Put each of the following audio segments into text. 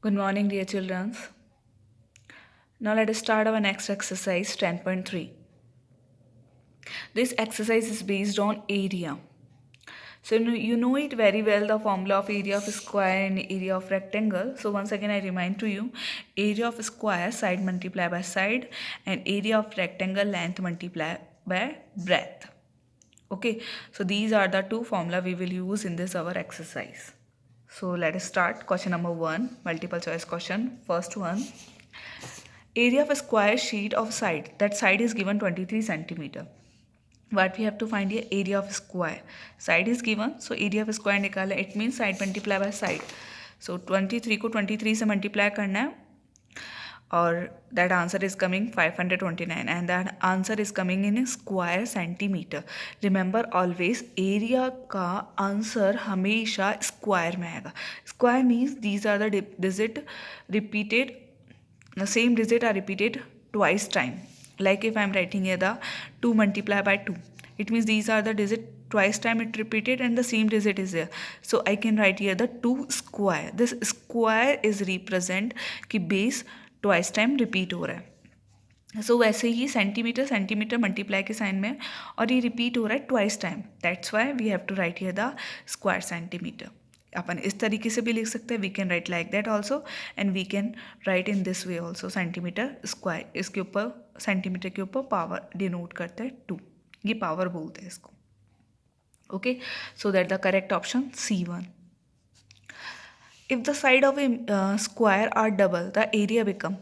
Good morning, dear children. Now let us start our next exercise 10.3. This exercise is based on area. So you know it very well, the formula of area of square and area of rectangle. So once again I remind to you, area of square side multiply by side and area of rectangle length multiply by breadth. Okay, so these are the two formula we will use in this our exercise. So let us start. Question number 1, multiple choice question. First one. Area of a square sheet of side. That side is given 23 centimeter. What we have to find here, area of square. Side is given, so area of square निकालना. It means side multiply by side. So 23 को 23 से multiply करना है और that answer is coming 529 and that answer is coming in square centimeter. Remember always area का answer हमेशा square में आएगा. Square means these are the digit repeated. The same digit are repeated twice time. Like if I am writing here the 2 multiply by 2. It means these are the digit twice time it repeated and the same digit is there. So I can write here the 2 square. This square is represent कि base twice time repeat हो रहा है. So वैसे ही centimetre multiply के sign में और ये रिपीट हो रहा है twice time. That's why we have to write here the square centimetre. अपन इस तरीके से भी लिख सकते हैं. We can write like that also and we can write in this way also. Centimetre square, इसके ऊपर सेंटीमीटर के ऊपर पावर डिनोट करते हैं 2. ये पावर बोलते हैं इसको. Okay, so that the correct option C1. If the side of a square are double the area become.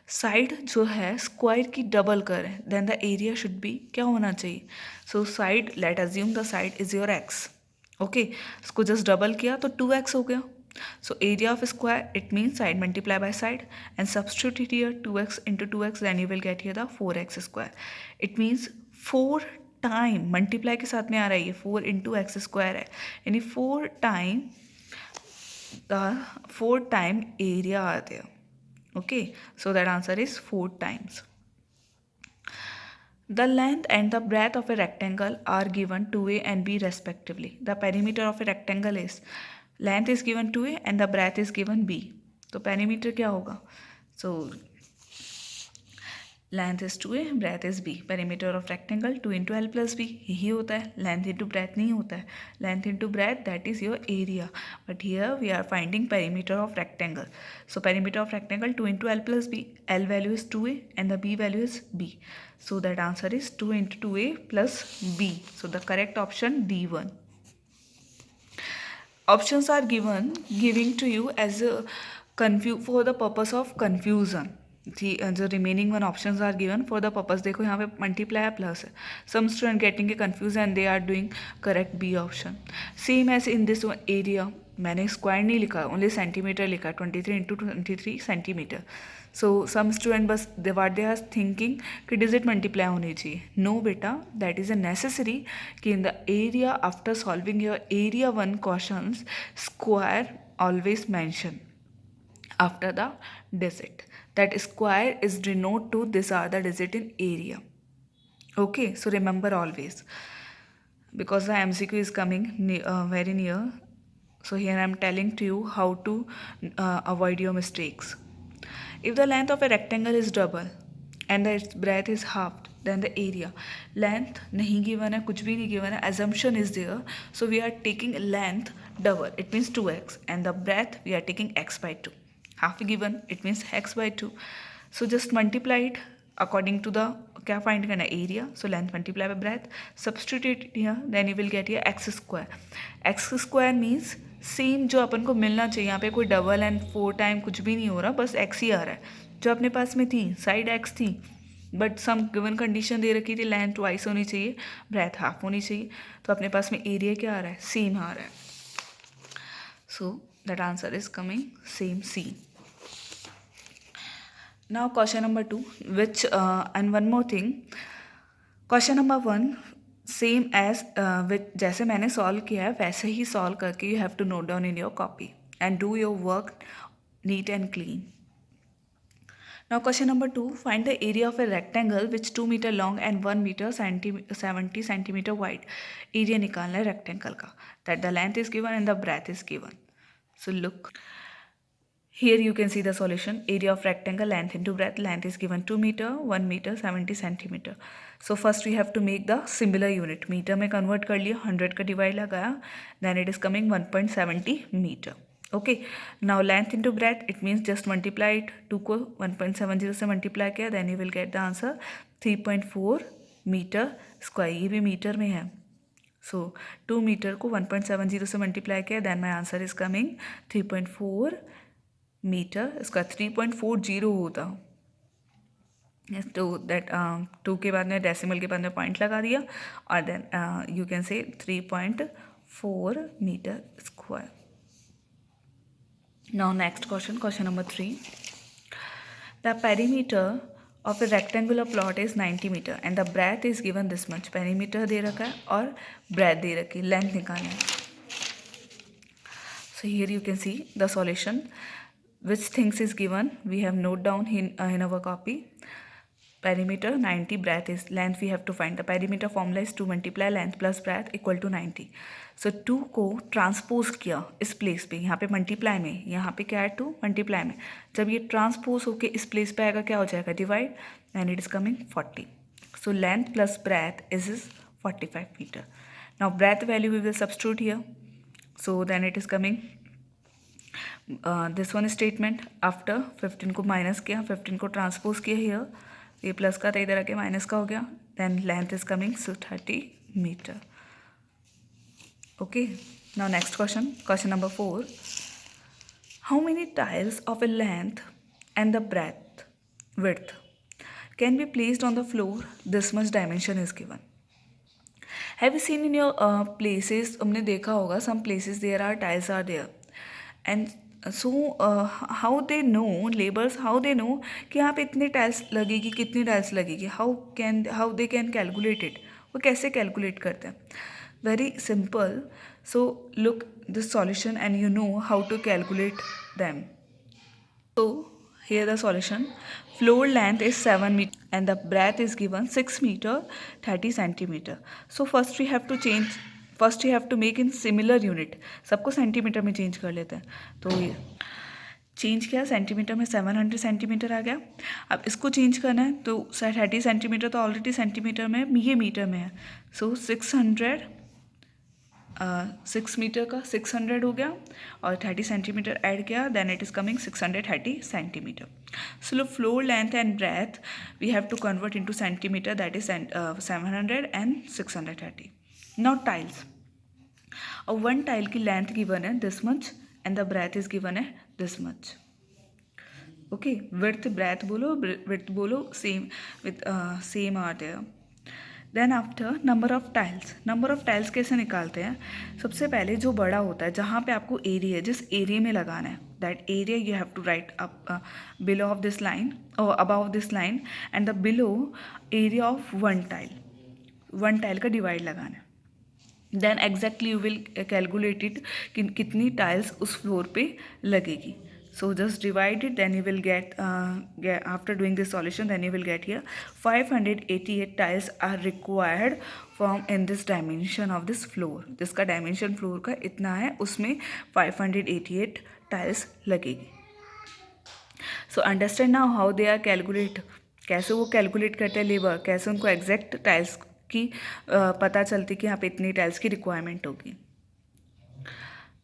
Side जो है स्क्वायर की डबल करें then the area should be क्या होना चाहिए. So side, let assume the side is your x. Okay, इसको just double किया तो 2x हो गया. So area of square it means side multiply by side and substitute here 2x into 2x then you will get here the 4x square. It means 4 time multiply के साथ में आ रहा है ये 4 into x स्क्वायर है, यानी 4 time area आते हैं. Okay, so that answer is 4 times. The length and the breadth of a rectangle are given 2a and b respectively. The perimeter of a rectangle is, length is given 2a and the breadth is given b. तो perimeter क्या होगा? So length is 2a, breadth is b. Perimeter of rectangle 2 into l plus b यही होता है. Length into breath नहीं होता है. Length into breadth that is your area. But here we are finding perimeter of rectangle. So perimeter of rectangle 2 into l plus b. l value is 2a and the b value is b. So that answer is 2 into 2a plus b. So the correct option D1. Options are given giving to you as a for the purpose of confusion. The remaining one options are given for the purpose. देखो यहाँ पे multiply है plus है. Some student getting confused and they are doing correct B option. Same as in this area, मैंने square नहीं लिखा, only centimetre लिखा, 23 into 23 centimetre. सो सम student बस दे आर थिंकिंग कि डिजिट मल्टीप्लाई होनी चाहिए. नो बेटा, दैट इज़ अ नेसेसरी कि in the area after solving your area 1 questions square always mention after the digit. That square is denote to these are the digit in area. Okay, so remember always, because the MCQ is coming very near. So here I am telling to you how to avoid your mistakes. If the length of a rectangle is double and its breadth is halved, then the area. Length नहीं given है, कुछ भी नहीं given है, assumption is there. So we are taking length double, it means 2x, and the breadth we are taking x by 2. Half given, it means x by 2. So just multiply it according to the क्या find करना area. So length multiply by breadth, substitute it here, then you will get here x square. x square means same जो अपन को मिलना चाहिए. यहाँ पे कोई double and 4 time कुछ भी नहीं हो रहा, बस x ही आ रहा है. जो अपने पास में थी साइड x थी, बट सम गिवन कंडीशन दे रखी थी, लेंथ ट्वाइस होनी चाहिए, ब्रेथ हाफ होनी चाहिए. तो अपने पास में एरिया क्या आ रहा है, सेम आ रहा है. सो that answer is coming same C. Now question number 2, which and one more thing, question number 1 same as with जैसे मैंने सॉल्व किया है वैसे ही सॉल्व करके you have to note down in your copy and do your work neat and clean. Now question number 2, find the area of a rectangle which 2 meter long and 1 meter 70 centimeter wide. Area निकालना है rectangle का, that the length is given and the breadth is given. So look, Here you can see the solution. Area of rectangle, length into breadth. Length is given 2 meter, 1 meter, 70 centimeter. So first we have to make the similar unit. Meter में convert कर लिया, 100 का divide लगाया, then it is coming 1.70 meter. Okay. Now length into breadth, it means just multiply it. 2 को 1.70 से multiply किया, then you will get the answer 3.4 meter square. ये भी meter में है. So 2 meter को 1.70 से multiply किया, then my answer is coming 3.4 metre. इसका 3.40 होता, तो दैट 2 के बाद में डेसिमल के बाद में पॉइंट लगा दिया, और then you can say 3.4 metre square. Now next question, question number 3. The perimeter of a rectangular plot is 90 metre and the breadth is given this much. Perimeter दे रखा है और ब्रेथ दे रखी है, लेंथ निकालना है. So here you can see the solution. Which things is given? We have note down in our copy. Perimeter 90, breadth is, length we have to find. The perimeter formula is 2 multiply length plus breadth equal to 90. So 2 को transpose किया इस place पे, यहाँ पे multiply में, यहाँ पे क्या है 2 मल्टीप्लाई में. जब ये ट्रांसपोज होके इस प्लेस पे आएगा क्या हो जाएगा divide, and it is coming 40. So length plus breadth is 45 metre. Now breadth value we will substitute here. So then it is coming this one statement. After 15 को माइनस किया, 15 को ट्रांसपोज किया हियर, ये प्लस का था इधर आके minus का हो गया. Then length is coming 30 metre. Okay. Now next question, question number 4. How many tiles of a length and the breadth width can be placed on the floor, this much dimension is given. Have you seen in your places, हमने देखा होगा some places there are tiles are there, and so how they know, labours how they know कि यहाँ पे इतनी tiles लगेगी, कितनी tiles लगेगी, how they can calculate it. वो कैसे कैलकुलेट करते हैं? Very simple. So look this solution and you know how to calculate them. So here the solution. Floor length is 7 meter and the breadth is given 6 meter 30 centimeter. So first we have to change, first you have to make in similar unit. सबको centimetre में change कर लेते हैं. तो ये change किया, centimetre में 700 centimetre आ गया. अब इसको चेंज करना है तो 30 सेंटीमीटर तो ऑलरेडी सेंटीमीटर में, ये मीटर में है. सो 6 मीटर का 600 हो गया और 30 सेंटीमीटर ऐड किया, then it is coming 630 centimetre. So floor length and breadth we have to convert into centimetre, that is 700 and 630. Not tiles, और वन टाइल की लेंथ गिवन है this much and the breadth is given है this much. Okay. Width breadth बोलो, width बोलो, same with same are there. Then after number of tiles. Number of tiles कैसे निकालते हैं? सबसे पहले जो बड़ा होता है, जहाँ पे आपको एरिया, जिस एरिया में लगाना है, that area you have to write up below of this line और above this line, and the below area of one tile का डिवाइड लगाना है. Then exactly you will calculate it कि कितनी टाइल्स उस फ्लोर पे लगेगी. So just divide it, then you will get after doing this solution, then you will get here 588 tiles are required from in this dimension of this floor. जिसका dimension floor का इतना है, उसमें 588 tiles लगेगी. So understand now how they are calculate, कैसे वो calculate करते हैं लेबर, कैसे उनको exact tiles की पता चलती कि यहाँ पे इतनी tiles की requirement होगी.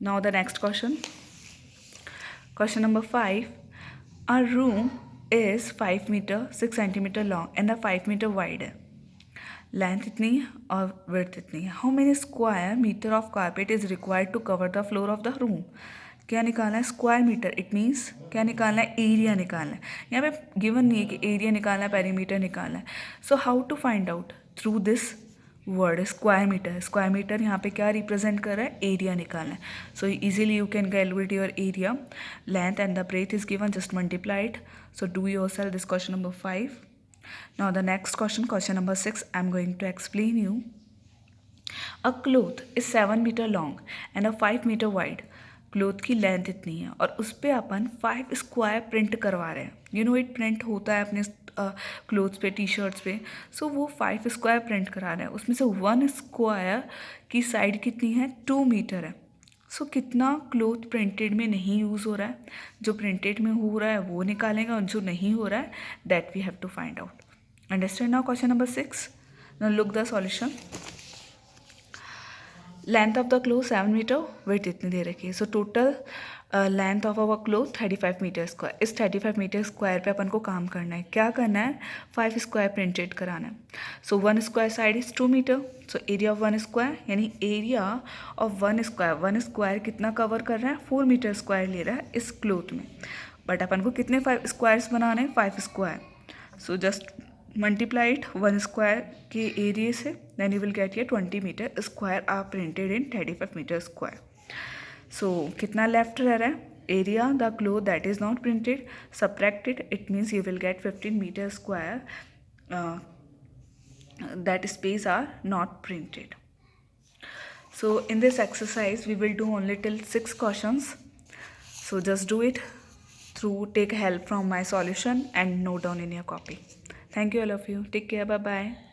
Now the next question. Question number 5. Our room is 5 meter 6 centimeter long and 5 meter wide है. Length इतनी और width इतनी है. How many square meter of carpet is required to cover the floor of the room? क्या निकालना है? Square metre. It means क्या निकालना है? एरिया निकालना है. यहाँ पे गिवन नहीं है कि एरिया निकालना है, पेरीमीटर निकालना है. So how to find out? Through this word square metre. Square metre यहाँ पे क्या रिप्रेजेंट कर रहा है? एरिया निकालना है. So easily you can calculate your area. Length and the breadth is given, just multiply it. So do yourself this question number 5. Now the next question, question number 6, I am going to explain you. A cloth is 7 metre long and 5 metre wide. Cloth की length इतनी है और उस पर अपन 5 square print करवा रहे हैं. You know it print होता है अपने क्लोथ्स पे, टी शर्ट्स पे. सो वो 5 स्क्वायर प्रिंट करा रहे हैं. उसमें से 1 स्क्वायर की साइड कितनी है? 2 मीटर है. सो कितना क्लोथ प्रिंटेड में नहीं यूज़ हो रहा है, जो प्रिंटेड में हो रहा है वो निकालेंगे और जो नहीं हो रहा है that we have to find out. Understand now question number 6. Now look the solution. Length of the cloth 7 metre, वेट इतनी दे रखी है. So total length of our cloth 35 metre square. इस 35 मीटर स्क्वायर पे अपन को काम करना है. क्या करना है? 5 स्क्वायर प्रिंटेड कराना है. So 1 square side is 2 metre. So area of 1 square यानी एरिया ऑफ 1 स्क्वायर. 1 स्क्वायर कितना कवर कर रहा है? 4 मीटर स्क्वायर ले रहा है इस क्लोथ में. बट अपन को कितने 5 स्क्वायर्स बनाने हैं? 5 square. So just multiply it 1 square के एरिया से, देन यू विल गेट ये 20 metre square are printed in 35 metre square. So कितना लेफ्ट रह रहा है? Area the cloth that is not printed, subtracted, it means you will get 15 metre square that space are not printed. So in this exercise we will do only till 6 questions. So just do it through, take help from my solution and note down in your copy. Thank you all of you. Take care. Bye bye.